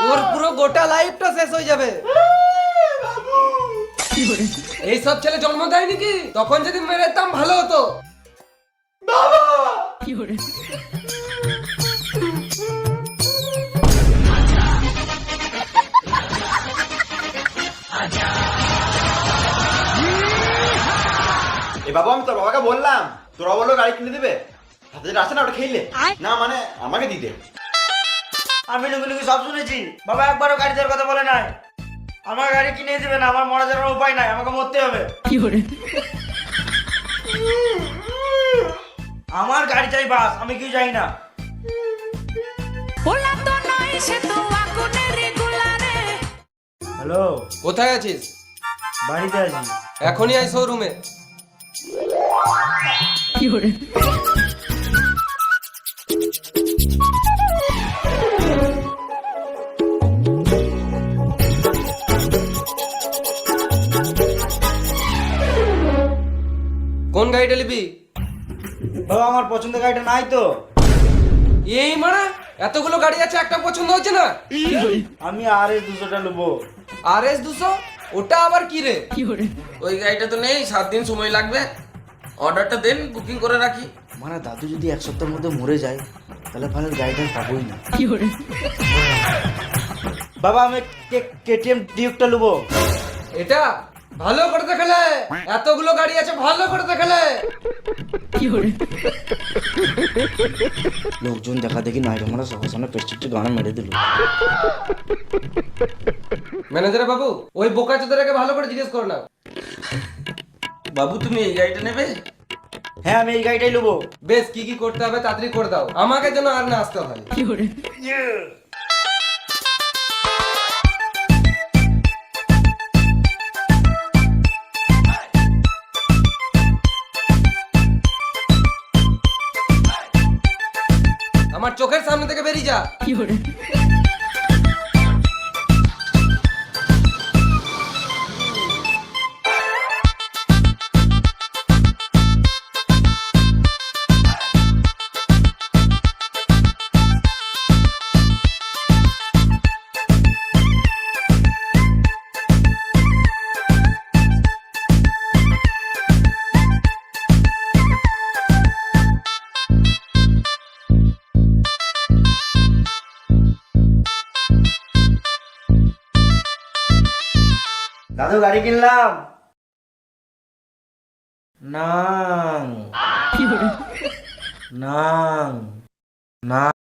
ওর পুরো গোটা লাইফটা শেষ হয়ে যাবে। এই সব ছেলে জন্ম দেয় নাকি? তখন যদি মেরে দিতাম ভালো হতো। এ বাবা, আমি তোর বাবাকে বললাম, তোরা বললো গাড়ি কিনে দিবে, হাতে যেটা আসে না ওটা খেলে না, মানে আমাকে দিতে। আমি লুকি সব শুনেছি। বাবা একবারও গাড়ি দেওয়ার কথা বলে নাই। আমার গাড়ি কিনে দেবে না, আমার মরা যাওয়ার উপায় নাই, আমাকে মরতে হবে। আমার গাড়ি চাই বাস, আমি কি যাই না। হ্যালো, কোথায় আছিস? বাড়িতে আছি। এখনই আয় শোরুমে। কোন গাড়িটা নিবি? বাবা আমার পছন্দের গাড়িটা নাই তো। এই মানে এতগুলো গাড়ি আছে, একটা পছন্দ হচ্ছে না? আমি RS 200টা নেবো। RS 200? ওটা আবার কি রে? ওই গাড়িটা তো নেই, 7 দিন সময় লাগবে। অর্ডারটা দেন, বুকিং করে রাখি। মানে দাদু যদি এক সপ্তাহের মধ্যে মরে যায় তাহলে ভালো গাড়িটা পাবোই না। বাবা আমি KTM ডিউকটা নেবো। এটা ভালো করে দেখালে, এতগুলো গাড়ি আছে, ভালো করে দেখালে। লোকজন দেখা দেখি নাই, আমরা সবার সামনে পেস্টিকটা গানা মেরে দিল। ম্যানেজার বাবু, ওই বোকা চোদাটাকে ভালো করে জিজ্ঞেস করো না। বাবু তুমি এই গাড়িটা নেবে? হ্যাঁ আমি এই গাড়িটাই নেবো। বেশ, কি কি করতে হবে তাড়াতাড়ি করে দাও, আমাকে যেন আর না আসতে হয়। আমার চোখের সামনে থেকে বেরিয়ে যা। দাদু গাড়ি কিনলাম। নাং নাং না